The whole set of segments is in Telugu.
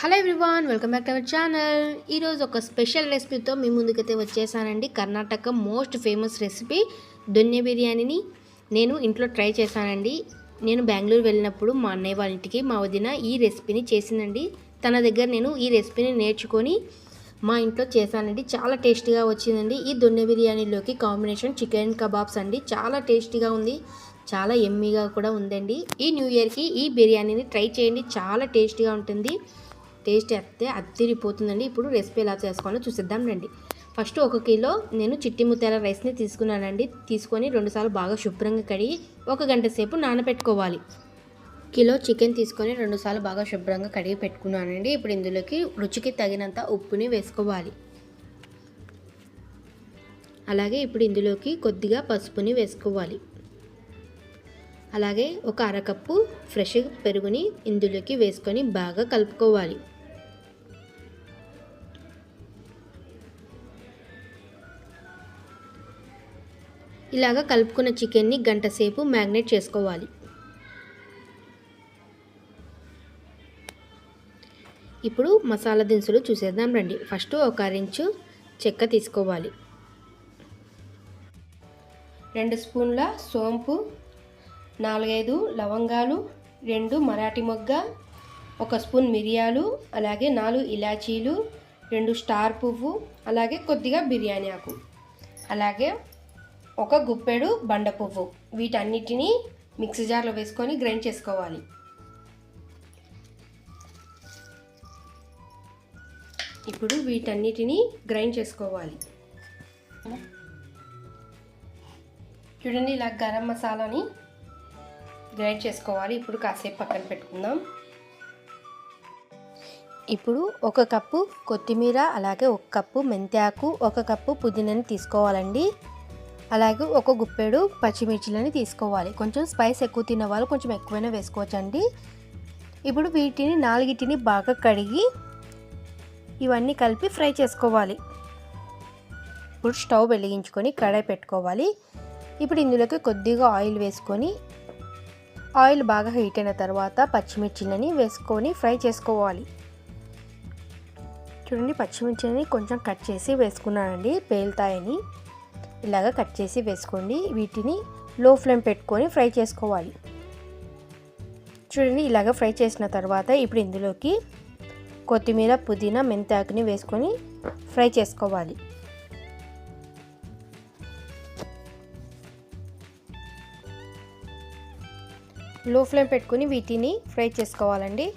Hello everyone, welcome back to our channel. ఈరోజు ఒక స్పెషల్ రెసిపీతో మీ ముందుకైతే వచ్చేసానండి. కర్ణాటక మోస్ట్ ఫేమస్ రెసిపీ దొన్నె బిర్యానీని నేను ఇంట్లో ట్రై చేశానండి. నేను బెంగళూరు వెళ్ళినప్పుడు మా అన్నయ్య వాళ్ళ ఇంటికి మా వదిన ఈ రెసిపీని చేసిందండి. తన దగ్గర నేను ఈ రెసిపీని నేర్చుకొని మా ఇంట్లో చేశానండి. చాలా టేస్టీగా వచ్చిందండి. ఈ దొన్నె బిర్యానీలోకి కాంబినేషన్ చికెన్ కబాబ్స్ అండి. చాలా టేస్టీగా ఉంది, చాలా ఎమ్మీగా కూడా ఉందండి. ఈ న్యూ ఇయర్కి ఈ బిర్యానీని ట్రై చేయండి, చాలా టేస్టీగా ఉంటుంది. టేస్ట్ అయితే అద్దిరిపోతుందండి. ఇప్పుడు రెసిపీ ఎలా చేసుకోవాలో చూసిద్దాం రండి. ఫస్ట్ 1 కిలో నేను చిట్టి ముత్యాల రైస్ని తీసుకున్నానండి. తీసుకొని 2 సార్లు బాగా శుభ్రంగా కడిగి 1 గంట సేపు నానబెట్టుకోవాలి. కిలో చికెన్ తీసుకొని 2 సార్లు బాగా శుభ్రంగా కడిగి పెట్టుకున్నానండి. ఇప్పుడు ఇందులోకి రుచికి తగినంత ఉప్పుని వేసుకోవాలి. అలాగే ఇప్పుడు ఇందులోకి కొద్దిగా పసుపుని వేసుకోవాలి. అలాగే ఒక అరకప్పు ఫ్రెష్ పెరుగుని ఇందులోకి వేసుకొని బాగా కలుపుకోవాలి. ఇలాగా కలుపుకున్న చికెన్ని గంట సేపు మ్యాగ్నేట్ చేసుకోవాలి. ఇప్పుడు మసాలా దినుసులు చూసేద్దాం రండి. ఫస్ట్ 1 ఇంచు చెక్క తీసుకోవాలి. 2 స్పూన్ల సోంపు, 4-5 లవంగాలు, 2 మరాఠీ మొగ్గ, 1 స్పూన్ మిరియాలు, అలాగే 4 ఇలాచీలు, 2 స్టార్ పువ్వు, అలాగే కొద్దిగా బిర్యానీ ఆకు, అలాగే 1 గుప్పెడు బండ పువ్వు. వీటన్నిటిని మిక్సీ జార్లో వేసుకొని గ్రైండ్ చేసుకోవాలి. ఇప్పుడు వీటన్నిటిని గ్రైండ్ చేసుకోవాలి. చూడండి, ఇలా గరం మసాలాని గ్రైండ్ చేసుకోవాలి. ఇప్పుడు కాసేపు పక్కన పెట్టుకుందాం. ఇప్పుడు 1 కప్పు కొత్తిమీర, అలాగే 1 కప్పు మెంతాకు, 1 కప్పు పుదీనాని తీసుకోవాలండి. అలాగే 1 గుప్పెడు పచ్చిమిర్చిలని తీసుకోవాలి. కొంచెం స్పైస్ ఎక్కువ తిన్న వాళ్ళు కొంచెం ఎక్కువైనా వేసుకోవచ్చండి. ఇప్పుడు వీటిని 4టిని బాగా కడిగి ఇవన్నీ కలిపి ఫ్రై చేసుకోవాలి. ఇప్పుడు స్టవ్ వెలిగించుకొని కడాయి పెట్టుకోవాలి. ఇప్పుడు ఇందులోకి కొద్దిగా ఆయిల్ వేసుకొని ఆయిల్ బాగా హీట్ అయిన తర్వాత పచ్చిమిర్చిలని వేసుకొని ఫ్రై చేసుకోవాలి. చూడండి, పచ్చిమిర్చిని కొంచెం కట్ చేసి వేసుకున్నానండి, పేలుతాయని. ఇలాగా కట్ చేసి వేసుకోండి. వీటిని లో ఫ్లేమ్ పెట్టుకొని ఫ్రై చేసుకోవాలి. చూడండి, ఇలాగ ఫ్రై చేసిన తర్వాత ఇప్పుడు ఇందులోకి కొత్తిమీర, పుదీనా, మెంతాకుని వేసుకొని ఫ్రై చేసుకోవాలి. లో ఫ్లేమ్ పెట్టుకొని వీటిని ఫ్రై చేసుకోవాలండి.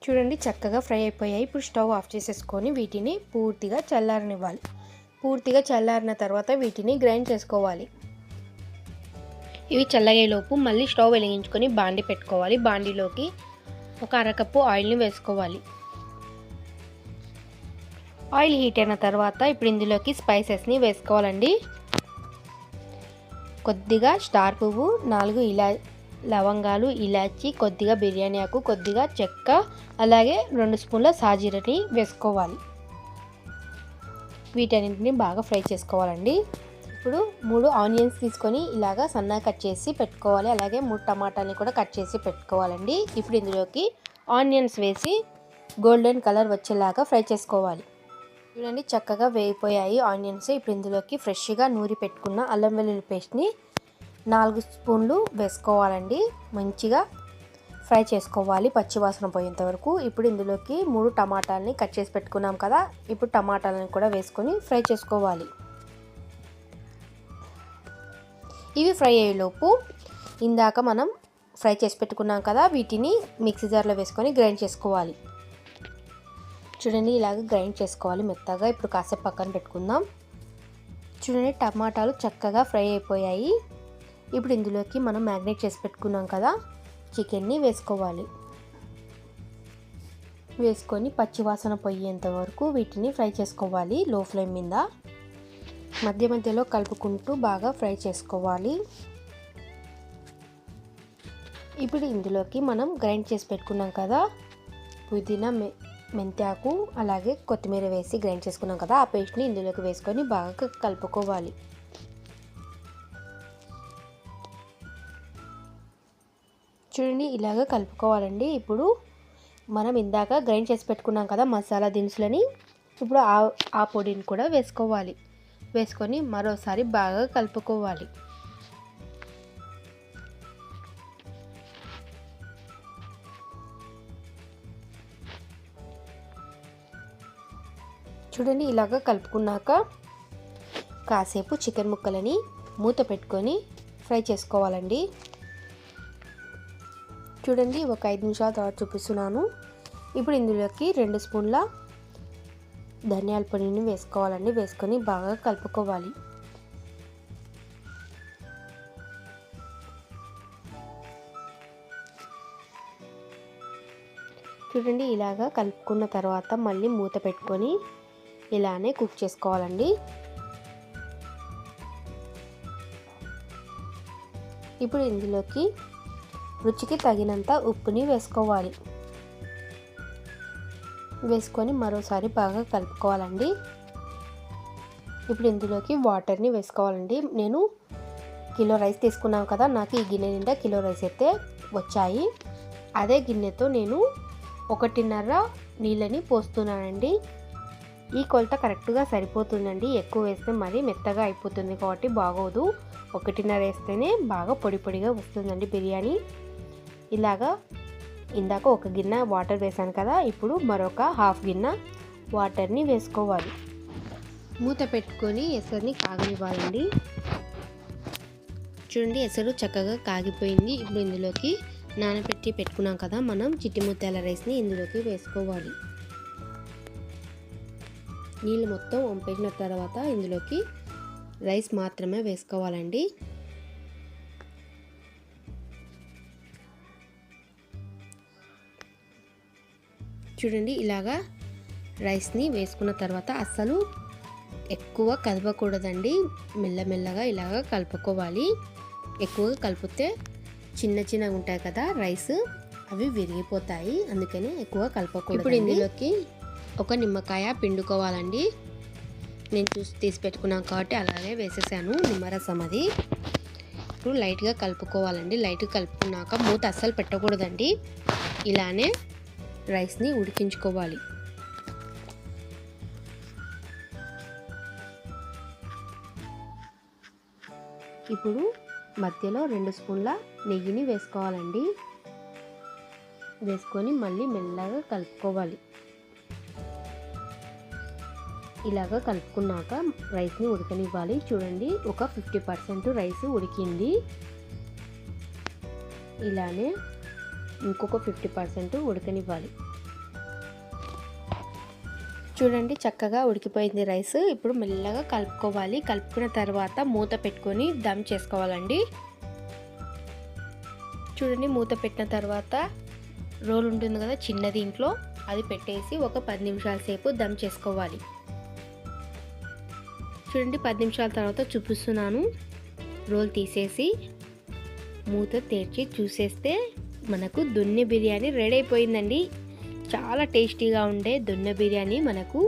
చూడండి, చక్కగా ఫ్రై అయిపోయాయి. ఇప్పుడు స్టవ్ ఆఫ్ చేసేసుకొని వీటిని పూర్తిగా చల్లారనివ్వాలి. పూర్తిగా చల్లారిన తర్వాత వీటిని గ్రైండ్ చేసుకోవాలి. ఇవి చల్లగేలోపు మళ్ళీ స్టవ్ వెలిగించుకొని బాండి పెట్టుకోవాలి. బాండిలోకి 1 అరకప్పు ఆయిల్ని వేసుకోవాలి. ఆయిల్ హీట్ అయిన తర్వాత ఇప్పుడు ఇందులోకి స్పైసెస్ని వేసుకోవాలండి. కొద్దిగా స్టార్ పువ్వు, 4 లవంగాలు, ఇలాచి, కొద్దిగా బిర్యానీ ఆకు, కొద్దిగా చెక్క, అలాగే 2 స్పూన్ల సాజీరని వేసుకోవాలి. వీటన్నింటిని బాగా ఫ్రై చేసుకోవాలండి. ఇప్పుడు 3 ఆనియన్స్ తీసుకొని ఇలాగా సన్నగా కట్ చేసి పెట్టుకోవాలి. అలాగే 3 టమాటాలని కూడా కట్ చేసి పెట్టుకోవాలండి. ఇప్పుడు ఇందులోకి ఆనియన్స్ వేసి గోల్డెన్ కలర్ వచ్చేలాగా ఫ్రై చేసుకోవాలి. చూడండి, చక్కగా వేగిపోయాయి ఆనియన్స్. ఇప్పుడు ఇందులోకి ఫ్రెష్గా నూరి పెట్టుకున్న అల్లం వెల్లుల్లి పేస్ట్ని 4 స్పూన్లు వేసుకోవాలండి. మంచిగా ఫ్రై చేసుకోవాలి పచ్చివాసన పోయేంత వరకు. ఇప్పుడు ఇందులోకి 3 టమాటాలని కట్ చేసి పెట్టుకున్నాం కదా, ఇప్పుడు టమాటాలను కూడా వేసుకొని ఫ్రై చేసుకోవాలి. ఇవి ఫ్రై అయ్యేలోపు ఇందాక మనం ఫ్రై చేసి పెట్టుకున్నాం కదా, వీటిని మిక్సీ జార్లో వేసుకొని గ్రైండ్ చేసుకోవాలి. చూడండి, ఇలాగ గ్రైండ్ చేసుకోవాలి మెత్తగా. ఇప్పుడు కాసేపు పక్కన పెట్టుకుందాం. చూడండి, టమాటాలు చక్కగా ఫ్రై అయిపోయాయి. ఇప్పుడు ఇందులోకి మనం మ్యాగ్నేట్ చేసి పెట్టుకున్నాం కదా చికెన్ని వేసుకోవాలి. వేసుకొని పచ్చివాసన పోయేంత వరకు వీటిని ఫ్రై చేసుకోవాలి లో ఫ్లేమ్ మీద. మధ్య మధ్యలో కలుపుకుంటూ బాగా ఫ్రై చేసుకోవాలి. ఇప్పుడు ఇందులోకి మనం గ్రైండ్ చేసి పెట్టుకున్నాం కదా పుదీనా, మెంతాకు, అలాగే కొత్తిమీర వేసి గ్రైండ్ చేసుకున్నాం కదా, ఆ పేస్ట్ని ఇందులోకి వేసుకొని బాగా కలుపుకోవాలి. చూడండి ఇలాగ కలుపుకోవాలండి. ఇప్పుడు మనం ఇందాక గ్రైండ్ చేసి పెట్టుకున్నాం కదా మసాలా దినుసులని, ఇప్పుడు ఆ పొడిని కూడా వేసుకోవాలి. వేసుకొని మరోసారి బాగా కలుపుకోవాలి. చూడండి ఇలాగ కలుపుకున్నాక కాసేపు చికెన్ ముక్కలని మూత పెట్టుకొని ఫ్రై చేసుకోవాలండి. చూడండి ఒక 5 నిమిషాల తర్వాత చూపిస్తున్నాను. ఇప్పుడు ఇందులోకి 2 స్పూన్ల ధనియాల పొడిని వేసుకోవాలండి. వేసుకొని బాగా కలుపుకోవాలి. చూడండి ఇలాగా కలుపుకున్న తర్వాత మళ్ళీ మూత పెట్టుకొని ఇలానే కుక్ చేసుకోవాలండి. ఇప్పుడు ఇందులోకి రుచికి తగినంత ఉప్పుని వేసుకోవాలి. వేసుకొని మరోసారి బాగా కలుపుకోవాలండి. ఇప్పుడు ఇందులోకి వాటర్ని వేసుకోవాలండి. నేను కిలో రైస్ తీసుకున్నాను కదా, నాకు ఈ గిన్నె నిండా కిలో రైస్ అయితే వచ్చాయి. అదే గిన్నెతో నేను 1.5 నీళ్ళని పోస్తున్నానండి. ఈ కొలత కరెక్ట్గా సరిపోతుందండి. ఎక్కువ వేస్తే మరీ మెత్తగా అయిపోతుంది కాబట్టి బాగోదు. 1.5 వేస్తేనే బాగా పొడి పొడిగా వస్తుందండి బిర్యానీ. ఇలాగా ఇందాక ఒక గిన్నె వాటర్ వేసాను కదా, ఇప్పుడు మరొక హాఫ్ గిన్నె వాటర్ని వేసుకోవాలి. మూత పెట్టుకొని ఎసరుని కాగనివ్వాలండి. చూడండి ఎసరు చక్కగా కాగిపోయింది. ఇప్పుడు ఇందులోకి నానబెట్టి పెట్టుకున్నాం కదా మనం చిట్టి ముత్యాల రైస్ని ఇందులోకి వేసుకోవాలి. నీళ్ళు మొత్తం వంపేసిన తర్వాత ఇందులోకి రైస్ మాత్రమే వేసుకోవాలండి. చూడండి ఇలాగా రైస్ని వేసుకున్న తర్వాత అస్సలు ఎక్కువ కలపకూడదండి. మెల్లమెల్లగా ఇలాగ కలుపుకోవాలి. ఎక్కువగా కలిపితే చిన్నగా ఉంటాయి కదా రైస్, అవి విరిగిపోతాయి. అందుకని ఎక్కువ కలపకూడదు. ఇప్పుడు ఇందులోకి ఒక నిమ్మకాయ పిండుకోవాలండి. నేను తీసి పెట్టుకున్నాను కాబట్టి అలాగే వేసేసాను నిమ్మరసం. అది ఇప్పుడు లైట్గా కలుపుకోవాలండి. లైట్గా కలుపుకున్నాక మూత అస్సలు పెట్టకూడదండి. ఇలానే రైస్ని ఉడికించుకోవాలి. ఇప్పుడు మధ్యలో 2 స్పూన్ల నెయ్యిని వేసుకోవాలండి. వేసుకొని మళ్ళీ మెల్లగా కలుపుకోవాలి. ఇలాగ కలుపుకున్నాక రైస్ని ఉడకనివ్వాలి. చూడండి ఒక 50% రైస్ ఉడికింది. ఇలానే ఇంకొక 50% ఉడకనివ్వాలి. చూడండి చక్కగా ఉడికిపోయింది రైస్. ఇప్పుడు మెల్లగా కలుపుకోవాలి. కలుపుకున్న తర్వాత మూత పెట్టుకొని దమ్ చేసుకోవాలండి. చూడండి మూత పెట్టిన తర్వాత రోల్ ఉంటుంది కదా చిన్నది ఇంట్లో, అది పెట్టేసి ఒక 10 నిమిషాల సేపు దమ్ చేసుకోవాలి. చూడండి 10 నిమిషాల తర్వాత చూపిస్తున్నాను. రోల్ తీసేసి మూత తెరిచి చూసేస్తే మనకు దొన్నె బిర్యానీ రెడీ అయిపోయిందండి. చాలా టేస్టీగా ఉండే దొన్నె బిర్యానీ మనకు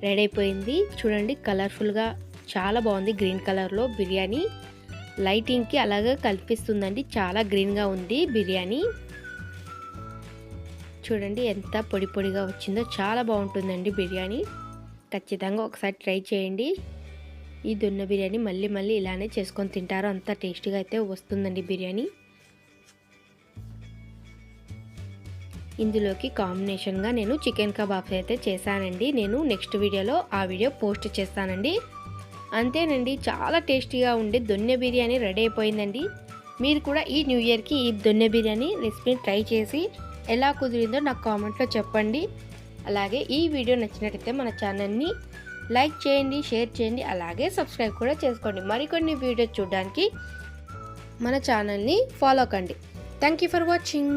రెడీ అయిపోయింది. చూడండి కలర్ఫుల్గా చాలా బాగుంది. గ్రీన్ కలర్లో బిర్యానీ లైటింగ్కి అలాగే కనిపిస్తుందండి. చాలా గ్రీన్గా ఉంది బిర్యానీ. చూడండి ఎంత పొడి పొడిగా వచ్చిందో, చాలా బాగుంటుందండి బిర్యానీ. ఖచ్చితంగా ఒకసారి ట్రై చేయండి. ఈ దొన్నె బిర్యానీ మళ్ళీ మళ్ళీ ఇలానే చేసుకొని తింటారు. అంత టేస్టీగా అయితే వస్తుందండి బిర్యానీ. ఇందులోకి కాంబినేషన్గా నేను చికెన్ కబాబ్స్ అయితే చేశానండి. నేను నెక్స్ట్ వీడియోలో ఆ వీడియో పోస్ట్ చేస్తానండి. అంతేనండి, చాలా టేస్టీగా ఉండే దొన్నె బిర్యానీ రెడీ అయిపోయిందండి. మీరు కూడా ఈ న్యూ ఇయర్కి ఈ దొన్నె బిర్యానీ రెసిపీని ట్రై చేసి ఎలా కుదిరిందో నాకు కామెంట్లో చెప్పండి. అలాగే ఈ వీడియో నచ్చినట్టయితే మన ఛానల్ని లైక్ చేయండి, షేర్ చేయండి, అలాగే సబ్స్క్రైబ్ కూడా చేసుకోండి. మరికొన్ని వీడియోస్ చూడడానికి మన ఛానల్ని ఫాలో కండి. Thank you for watching.